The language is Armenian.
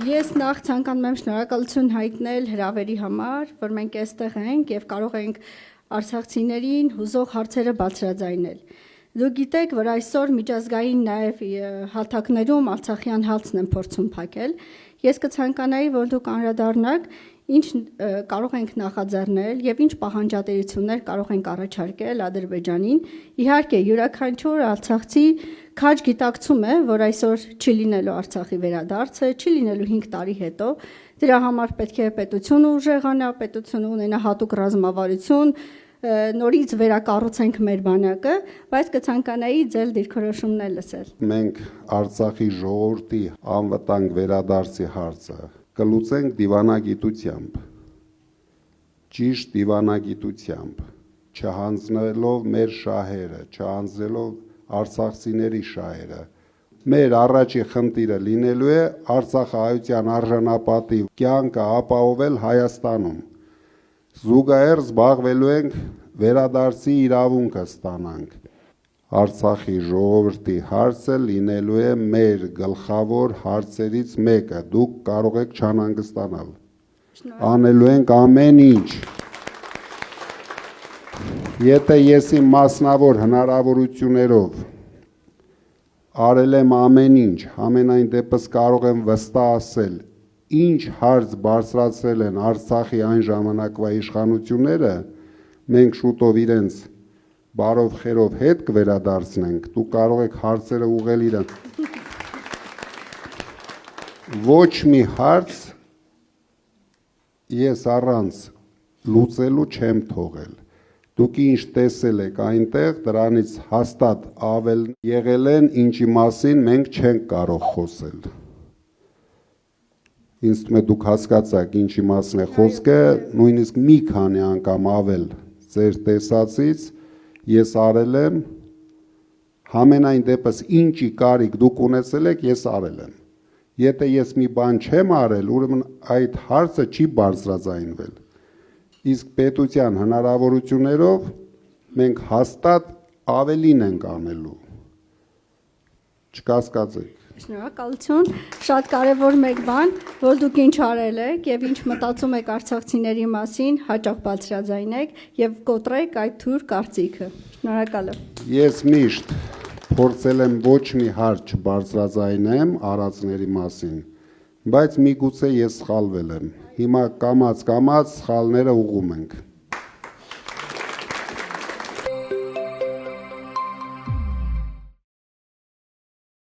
Ես նախ ցանկանում եմ շնորհակալություն հայտնել հրավերի համար, որ մենք այստեղ ենք եւ կարող ենք արցախցիներին հուզող հարցերը բարձրաձայնել։ Դուք գիտեք, որ այսօր միջազգային նաև հալթակներում Արցախյան հալցն են փորձում փակել։ Ես կցանկանայի, որ դուք անդրադառնաք, ինչ կարող ենք նախաձեռնել եւ ինչ պահանջատիրություններ կարող ենք առաջարկել Ադրբեջանին։ Իհարկե, յուրաքանչյուր արցախցի քաջ գիտակցում է, որ այսօր չի լինելու Արցախի վերադարձը, չի լինելու 5 տարի հետո։ Դրա համար պետք է պետությունը ուժեղանա, պետությունը ունենա հատուկ ռազմավարություն, նորից վերակառուցենք մեր բանակը, բայց կցանկանայի ձեր դիրքորոշումն էլ լսել։ Մենք Արցախի ժողովրդի անվտանգ վերադարձի հարցը կլուծենք դիվանագիտությամբ, ճիշտ դիվանագիտությամբ, չհանձնելով մեր շահերը, չհանձնելով արցախցիների շահերը։ Մեր առաջի խնդիրը լինելու է արցախահայության արժանապատիվ կյանքը ապահովել Հայաստանում։ Զուգահեռ զբաղվելու ենք վերադարձի իրավունքը ստանանք։ Արցախի ժողովրդի հարցը լինելու է մեր գլխավոր հարցերից մեկը։ Դուք կարող եք չանհանգստանալ։ Անելու ենք ամեն ինչ։ Եթե ես իմ մասնավոր հնարավորություններով արել եմ ամեն ինչ, ամենայն դեպս կարող եմ վստահ ասել, ինչ հարց բարձրացրել են Արցախի այն ժամանակվա իշխանությունները, մենք շուտով իրենց բարով խերով հետ կվերադարձնենք, դուք կարող եք հարցերը ուղղել իրենց։ Ոչ մի հարց ես առանց լուծելու չեմ թողել։ Դուք ինչ տեսել եք այնտեղ, դրանից հաստատ ավել եղել են, ինչի մասին մենք չենք կարող խոսել։ Ինձ թվում է դուք հասկացաք ինչի մասին է խոսքը, նույնիսկ մի քանի անգամ ավել ձեր տեսածից ես արել եմ, համենայն դեպս ինչի կարիք դուք ունեցել եք, ես արել եմ։ Եթե ես մի բան չեմ արել, ուրեմն այդ հարցը չի բարձրաձայնվել։ Իսկ պետության հնարավորություններով մենք հաստատ ավելին ենք անելու։ Չկասկածեք։ Շնորհակալություն, շատ կարևոր մեկ բան, որ դուք ինչ արել եք եւ ինչ մտածում եք արցախցիների մասին, հաճախ բարձրաձայնեք եւ կոտրեք այդ թույր կարծիքը։ Շնորհակալ եմ։ Ես միշտ փորձել եմ ոչ մի հարց չբարձրաձայնեմ արածների մասին, բայց միգուցե ես սխալվել եմ։ Հիմա կամաց սխալները ուղղում ենք։